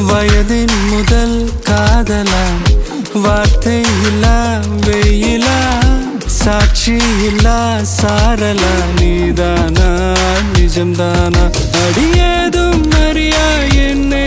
வயதின் முதல் காதலா வார்த்தை இல்லா வெயிலா சாட்சி இல்லா சாரலா நீதானா நிஜம்தானா அடியேதும் அறியா என்னை